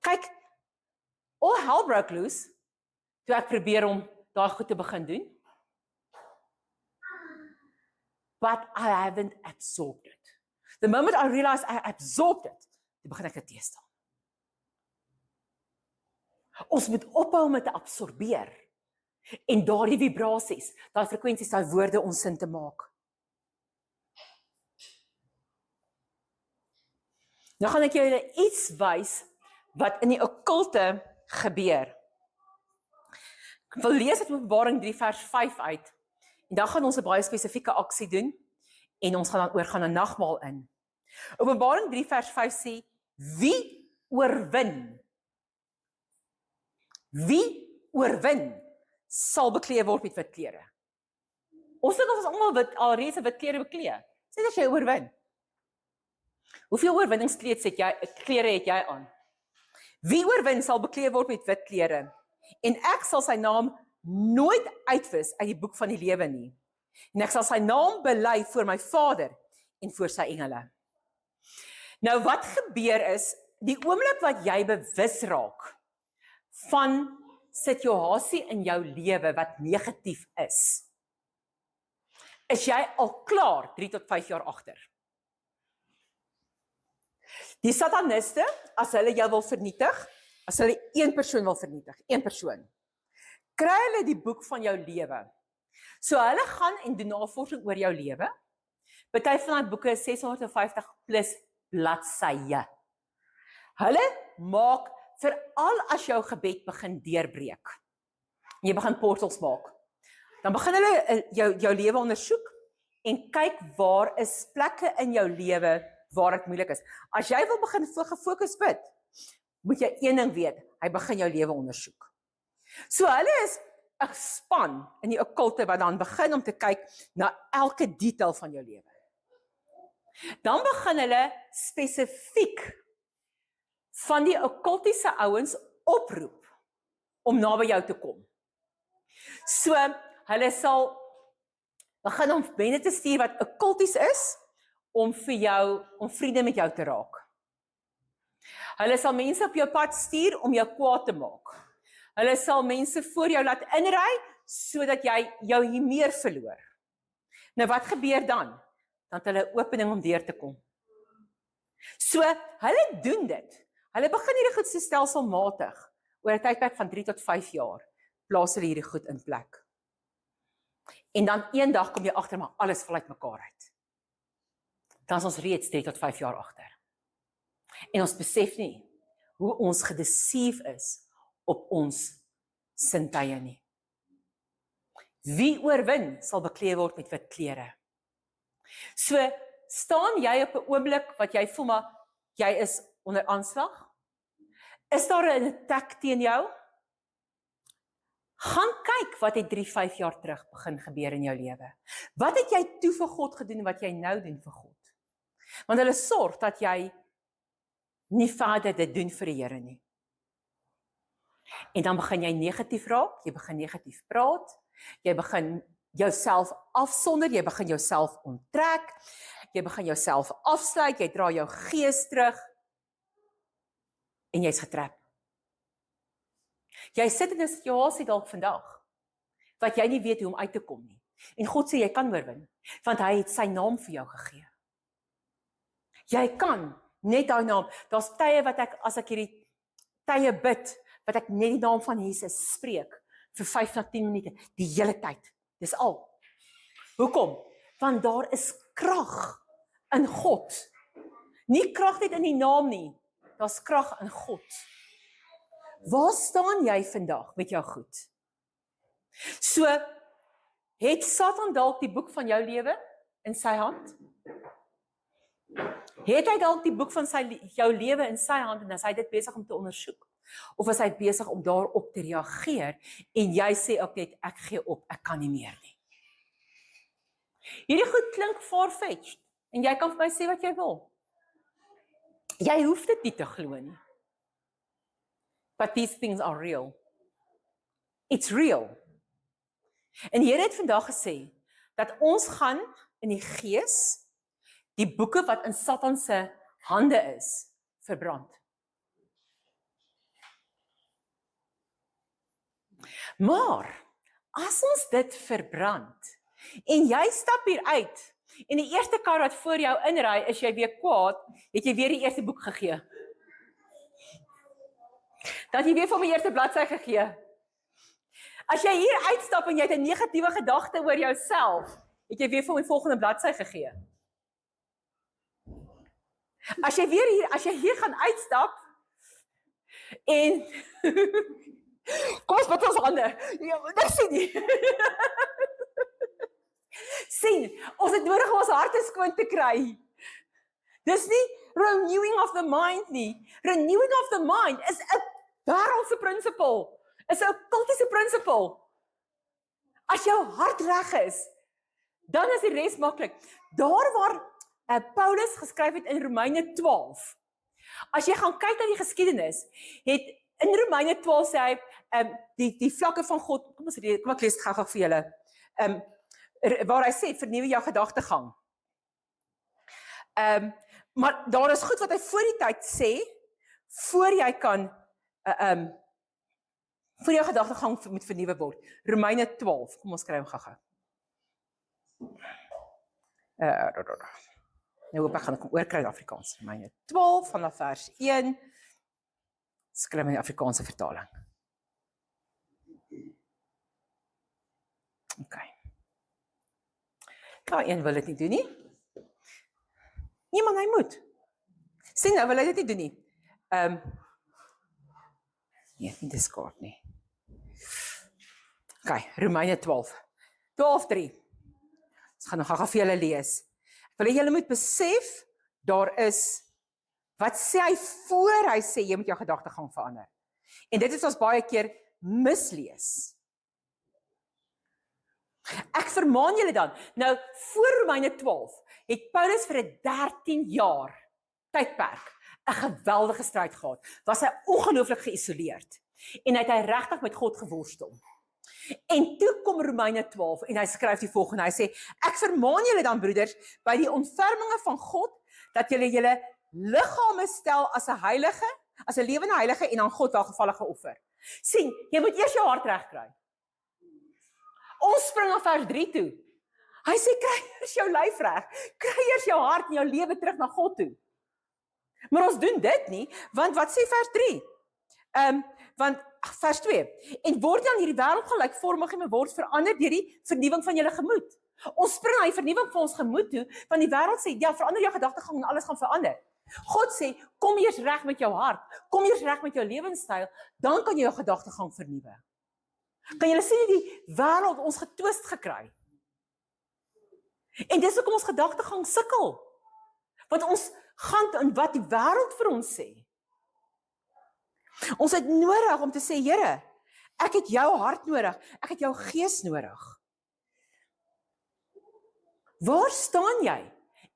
Kyk, all hell broke loose, toe ek probeer om daai goed te begin doen. But I haven't absorbed it. The moment I realized I absorbed it, toe begin ek dit teestaan. Ons moet ophou om dit te absorbeer, en daardie vibrasies, daai frekwensies, daai woorde ons sin te maak. Nou gaan ek julle iets wys, wat in die okkulte gebeur. Ek wil lees uit Openbaring 3 vers 5 uit, en dan gaan ons 'n baie spesifieke aksie doen, en ons gaan dan oorgaan 'n nagmaal in. Openbaring 3 vers 5 sê, wie oorwin? Wie oorwin, sal bekleed word met wit klere. Ons dink ons is almal alreeds wit klere bekleed. Sê as jy oorwin. Hoeveel oorwinningsklere het jy aan? Wie oorwin sal bekleed word met wit klere, en ek sal sy naam nooit uitwis uit die boek van die lewe nie. En ek sal sy naam bely voor my Vader en voor sy engele. Nou wat gebeur is, die oomblik wat jy bewus raak van situasie in jou lewe wat negatief is jy al klaar 3 tot 5 jaar agter. Die sataniste, as hulle jou wil vernietig, as hulle een persoon wil vernietig, een persoon, kry hulle die boek van jou lewe. So hulle gaan en doen navorsing oor jou lewe. Party van die boeke is 650 plus bladsye. Hulle maak veral as jou gebed begin deurbreek. Jy begin portals maak. Dan begin hulle jou lewe ondersoek en kyk waar is plekke in jou lewe waar dit moeilik is. As jy wil begin gefokus bid, moet jy een ding weet, hy begin jou lewe ondersoek. So hulle is 'n span in die okkulte wat dan begin om te kyk na elke detail van jou lewe. Dan begin hulle spesifiek van die okkultiese ouens oproep om naby jou te kom. So hulle sal begin om mense te stuur wat okkulties is om vir jou, om vriende met jou te raak. Hulle sal mense op jou pad stuur om jou kwaad te maak. Hulle sal mense voor jou laat inry sodat jy jou hier meer verloor. Nou wat gebeur dan? Dan het hulle 'n opening om deur te kom. So hulle doen dit. Hulle begin hierdie goed so stelselmatig oor 'n tydperk van 3 tot 5 jaar. Plaas hulle hierdie goed in plek. En dan eendag kom jy agter maar alles val uit mekaar uit. Dan is ons reeds 3 tot 5 jaar agter. En ons besef nie hoe ons gedeceive is op ons sintuie nie. Wie oorwin sal bekleed word met wit klere. So staan jy op 'n oomblik wat jy voel maar jy is onder aanslag? Is daar 'n attack teen jou? Gaan kyk wat het 3-5 jaar terug begin gebeur in jou lewe. Wat het jy toe vir God gedoen wat jy nou doen vir God? Want hulle sorg dat jy nie verder dit doen vir die Here nie. En dan begin jy negatief raak, jy begin negatief praat, jy begin jouself afsonder, jy begin jouself onttrek, jy begin jouself afsluit, jy dra jou gees terug en jy's getrap. Jy sit in 'n situasie dalk vandag wat jy nie weet hoe om uit te kom nie. En God sê jy kan oorwin, want hy het sy naam vir jou gegee. Jy kan net daai naam. Daar's tye wat as ek hierdie tye bid, wat ek net die naam van Jesus spreek vir 5 na 10 minute, die hele tyd. Dis al. Hoekom? Want daar is krag in God. Nie krag net in die naam nie. Daar's krag in God. Waar staan jy vandag met jou goed? So, het Satan dalk die boek van jou lewe in sy hand? Het hy dalk die boek van jou lewe in sy hand en is hy dit besig om te ondersoek? Of is hy besig om daarop te reageer en jy sê ook net, ek gee op, ek kan nie meer nie. Hierdie goed klink far-fetched en jy kan vir my sê wat jy wil. Jy hoef dit nie te glo nie. But these things are real. It's real. En die Here het vandag gesê, dat ons gaan in die gees, die boeke wat in Satan se hande is, verbrand. Maar, as ons dit verbrand, en jy stap hier uit, en die eerste kar wat voor jou inry, is jy weer kwaad, het jy weer die eerste boek gegee. Dat jy weer vir my eerste bladsy gegee. As jy hier uitstap en jy het 'n negatiewe gedagte oor jouself, het jy weer vir my volgende bladsy gegee. As jy hier gaan uitstap, en kom ons bid ons hande. Dit sien nie. Sien, ons het nodig om ons harte skoon te kry. Dis nie renewing of the mind nie. Renewing of the mind is 'n wêreldse prinsipel. Is 'n okkultiese prinsipel. As jou hart reg is, dan is die res maklik. Daar waar Paulus geskryf het in Romeine 12. As jy gaan kyk na die geskiedenis, het in Romeine 12 sê hy die vlakke van God, kom ek lees dit gou vir julle. Waar hy sê vernuwe jou gedagtegang. Maar daar is goed wat hy voor die tyd sê voor jy kan voor jou gedagtegang moet vernuwe word. Romeine 12. Kom ons skryf hom gou-gou. Nou hoop ek gaan kom oorkry in Afrikaans. Romeine 12 vanaf vers 1. Skryf in die Afrikaanse vertaling. OK. Daai een wil dit nie doen nie. Nee, man, hy moet. Sien nou, wil hy dit nie doen nie. Nee, nie diskaart nie. OK, Romeine 12. 12:3. Ons gaan nog gou vir julle lees. Ek wil hê julle moet besef, daar is, wat sê hy voor hy sê, jy moet jou gedagtegang verander. En dit is ons baie keer mislees. Ek vermaan julle dan, nou voor Romeine 12, het Paulus vir 'n 13 jaar tydperk 'n geweldige stryd gehad. Was hy ongelooflik geïsoleerd. En hy regtig met God geworstel. En toe kom Romeine 12 en hy skryf die volgende, hy sê, ek vermaan julle dan broeders, by die ontferminge van God, dat julle julle liggame stel as 'n heilige, as 'n lewende heilige en aan God welgevallige offer. Sien, jy moet eers jou hart regkry. Ons spring aan vers 3 toe. Hy sê, kry eers jou lyf reg, kry eers jou hart en jou lewe terug na God toe. Maar ons doen dit nie, want wat sê vers 3? Vers 2, en word aan hierdie wêreld gelykvormig en word verander deur die vernuwing van julle gemoed. Ons spring aan die vernuwing van ons gemoed toe, want die wêreld sê, ja, verander jou gedagtegang en alles gaan verander. God sê, kom eers reg met jou hart, kom eers reg met jou lewenstyl, dan kan jy jou gedagtegang vernuwe. Kan julle sien die wêreld ons getwist gekry? En dis hoekom ons gedagtegang sukkel. Want ons gaan in wat die wêreld vir ons sê. Ons het nodig om te sê, Here, ek het jou hart nodig, ek het jou gees nodig. Waar staan jy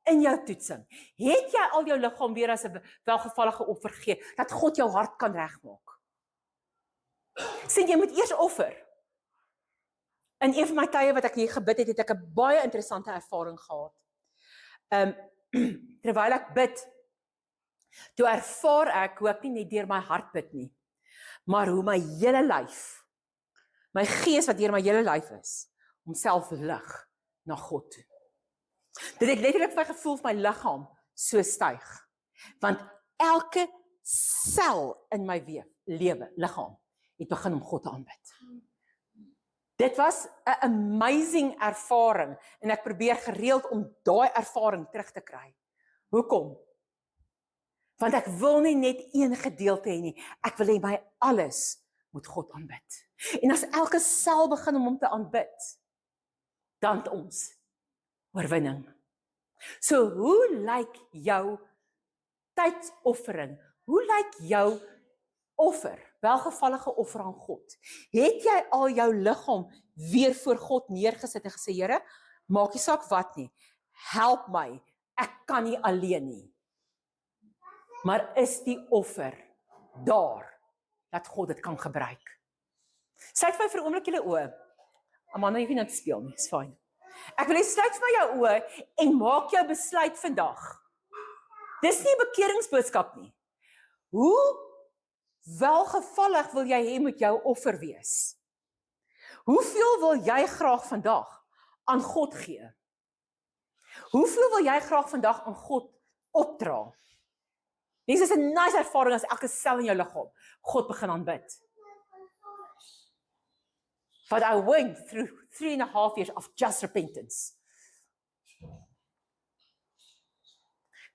in jou toetsing? Het jy al jou liggaam weer as 'n welgevallige offer gegee, dat God jou hart kan regmaak? Sien, jy moet eers offer. In een van my tye wat ek hier gebid het, het ek 'n baie interessante ervaring gehad. Terwyl ek bid, toe ervaar ek hoe ek nie net deur my hart bid nie, maar hoe my hele lyf, my gees wat deur my hele lyf is, homself lig na God toe. Dit het letterlik vir my gevoel vir my liggaam so styg, want elke sel in my liggaam het begin om God te aanbid. Dit was 'n amazing ervaring en ek probeer gereeld om daai ervaring terug te kry. Hoekom? Want ek wil nie net een gedeelte hê nie, ek wil hê my alles moet God aanbid. En as elke sel begin om hom te aanbid, dan het ons oorwinning. So hoe lyk jou tydsoffering? Hoe lyk jou offer, welgevallige offer aan God? Het jy al jou liggaam weer voor God neergesit en gesê, Here, maak nie saak wat nie, help my, ek kan nie alleen nie. Maar is die offer daar, dat God dit kan gebruik? Sluit vir my vir 'n oomblik julle oë. Amanda, jy hoef nie nou te speel nie, is fyn. Ek wil hê sluit vir jou oë en maak jou besluit vandag. Dis nie 'n bekeringsboodskap nie. Hoe welgevallig wil jy hê moet jou offer wees? Hoeveel wil jy graag vandag aan God gee? Hoeveel wil jy graag vandag aan God opdra? Dit is 'n nice ervaring as elke sel in jou liggaam God begin aanbid. But I went through 3.5 years of just repentance.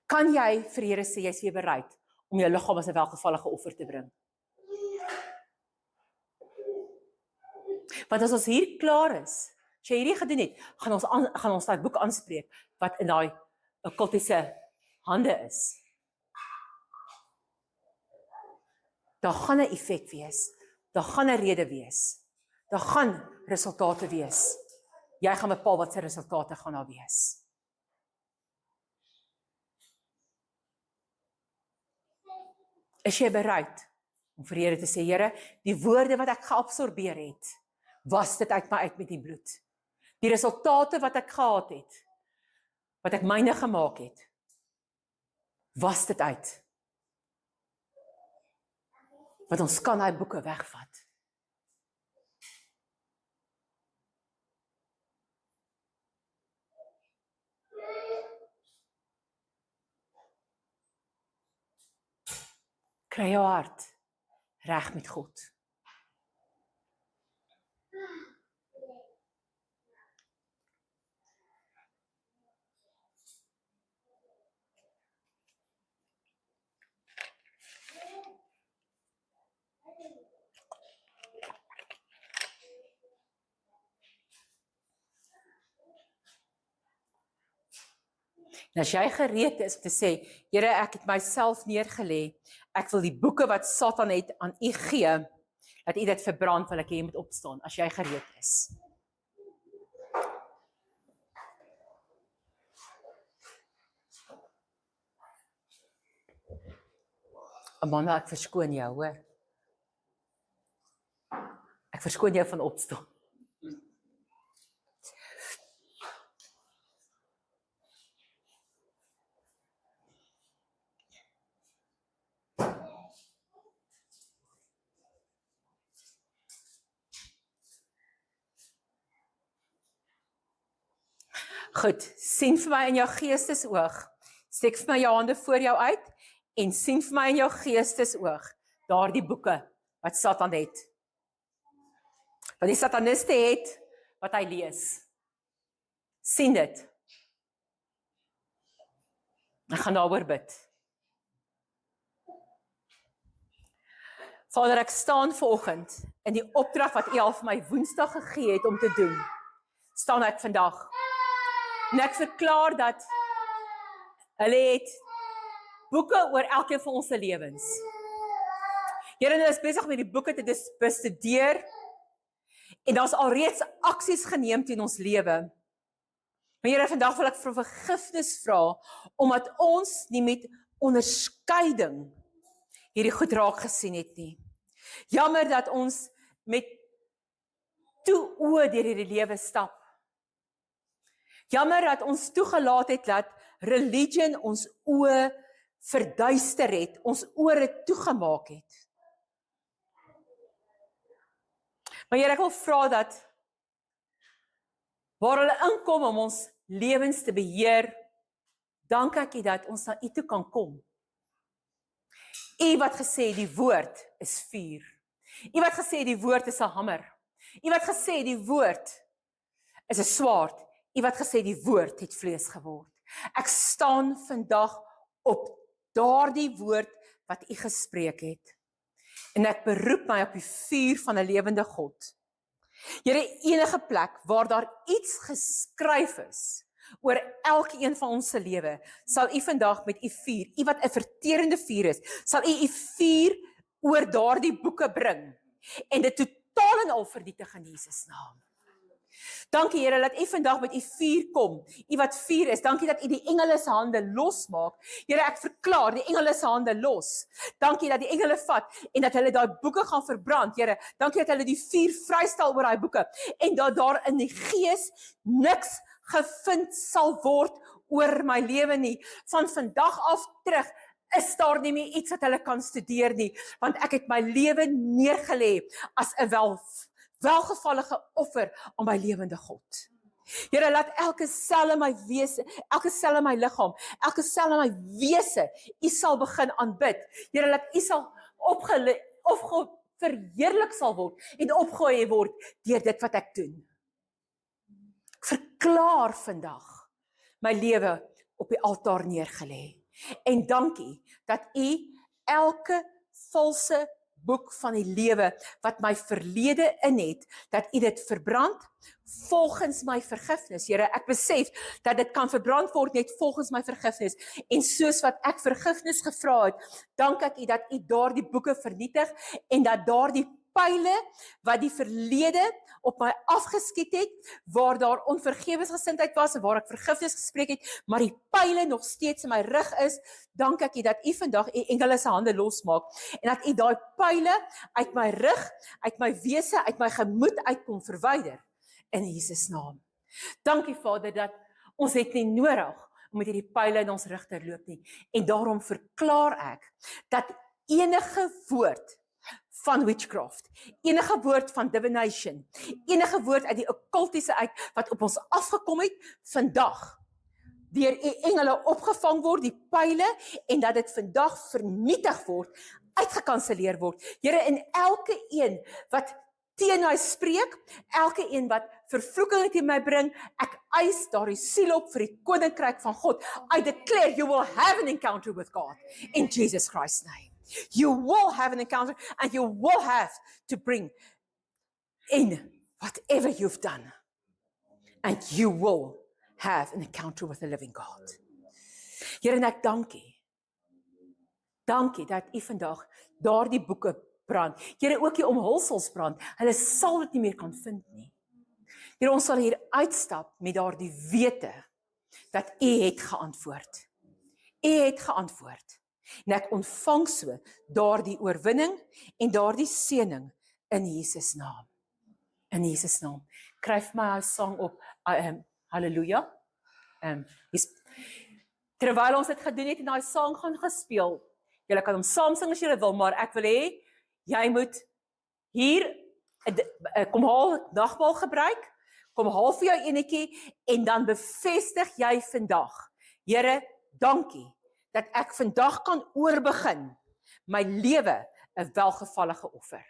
Kan jy vir Here sê, jy is weer bereid om jou liggaam as 'n welgevallige offer te bring? Want as ons hier klaar is, as jy hierdie gedoen het, gaan ons daai boek aanspreek, wat in daai okkultiese hande is. Daar gaan 'n effek wees, daar gaan 'n rede wees, daar gaan resultate wees. Jy gaan bepaal wat se resultate gaan daar wees. Is jy bereid om vir Here te sê, Here, die woorde wat ek geabsorbeer het, was dit uit my uit met die bloed. Die resultate wat ek gehad het, wat ek myne gemaak het, was dit uit. Want ons kan daai boeke wegvat. Kry jou hart reg met God. En as jy gereed is om te sê, Here, ek het myself neergelê, ek wil die boeke wat Satan het aan u gee, dat u dit verbrand, wil ek hê jy moet opstaan, as jy gereed is. Amanda, ek verskoon jou, hoor. Ek verskoon jou van opstaan. Goed, sien vir my in jou geestesoog. Steek vir my jou hande voor jou uit en sien vir my in jou geestesoog daardie boeke wat Satan het. Wat die sataniste het, wat hy lees. Sien dit. Ek gaan daaroor bid. Vader, ek staan vanoggend in die opdrag wat U al vir my Woensdag gegee het om te doen. Staan ek vandag. En ek verklaar dat hulle het boeke oor elkeen van ons se lewens. Here, hulle is besig met die boeke te bestudeer en daar's alreeds aksies geneem teen ons lewe. Maar Here, vandag wil ek vir vergifnis vra, omdat ons nie met onderskeiding hierdie goed raak gesien het nie. Jammer dat ons met toe oë deur hierdie lewe stap. Jammer dat ons toegelaat het dat religion ons oë verduister het, ons ore toegemaak het. Maar Here, ek wil vra dat waar hulle inkom om ons lewens te beheer, dank ek U dat ons na U toe kan kom. U wat gesê die woord is vuur. U wat gesê die woord is 'n hamer. U wat gesê die woord is 'n swaard. U wat gesê die woord het vlees geword. Ek staan vandag op daardie woord wat U gespreek het. En ek beroep my op die vuur van 'n lewende God. Here, enige plek waar daar iets geskryf is oor elkeen van ons se lewe, sal U vandag met U vuur, U wat 'n verterende vuur is, sal U vuur oor daardie boeke bring en dit totaal en al vernietig in Jesus naam. Dankie Here dat U vandag met U vuur kom. U wat vuur is, dankie dat U die engele se hande losmaak. Here, ek verklaar die engele se hande los. Dankie dat die engele vat en dat hulle daai boeke gaan verbrand. Here, dankie dat hulle die vuur vrystel oor daai boeke en dat daar in die gees niks gevind sal word oor my lewe nie. Van vandag af terug is daar nie meer iets wat hulle kan studeer nie, want ek het my lewe neergelê as 'n welgevallige offer aan my lewende God. Here, laat elke sel in my wese, elke sel in my liggaam, elke sel in my wese, U sal begin aanbid. Here, laat U sal verheerlik sal word en opgehef word deur dit wat ek doen. Ek verklaar vandag my lewe op die altaar neergelê. En dankie dat U elke valse boek van die lewe wat my verlede in het, dat U dit verbrand volgens my vergifnis. Here, ek besef dat dit kan verbrand word net volgens my vergifnis. En soos wat ek vergifnis gevra het, dank ek U dat U daardie boeke vernietig en dat daardie pyle wat die verlede op my afgeskiet het, waar daar onvergewensgesindheid was en waar ek vergifnis gespreek het, maar die pyle nog steeds in my rug is, dank ek U dat U vandag U engele se hande losmaak en dat U daai pyle uit my rug, uit my wese, uit my gemoed uit kom verwyder in Jesus naam. Dankie Vader dat ons het nie nodig om met hierdie pyle in ons rug te loop nie en daarom verklaar ek dat enige woord van witchcraft, enige woord van divination, enige woord uit die okkultiese uit wat op ons afgekom het, vandag deur U engele opgevang word, die pyle, en dat dit vandag vernietig word, uitgekanselleer word. Here, en elke een wat teen my spreek, elke een wat vervloeking teen my bring, ek eis daardie siel op vir die koninkryk van God. I declare you will have an encounter with God in Jesus Christ's name. You will have an encounter and you will have to bring in whatever you've done. And you will have an encounter with the living God. Here, en ek dankie. Dankie dat U vandag daardie boeke brand. Here, ook die omhulsels brand. Hulle sal dit nie meer kan vind nie. Here, ons sal hier uitstap met daardie wete dat U het geantwoord. U het geantwoord. En ek ontvang so daardie oorwinning en daardie seëning in Jesus naam. In Jesus naam. Skryf my sang op, halleluja. Terwyl ons dit gedoen het en daai sang gaan gespeel, julle kan hom saam sing as julle wil, maar ek wil hê, jy moet hier, kom haal nagmaal gebruik, kom haal vir jou enetjie, en dan bevestig jy vandag, Here, dankie, dat ek vandag kan oorbegin, my lewe 'n welgevallige offer.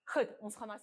Goed, ons gaan nou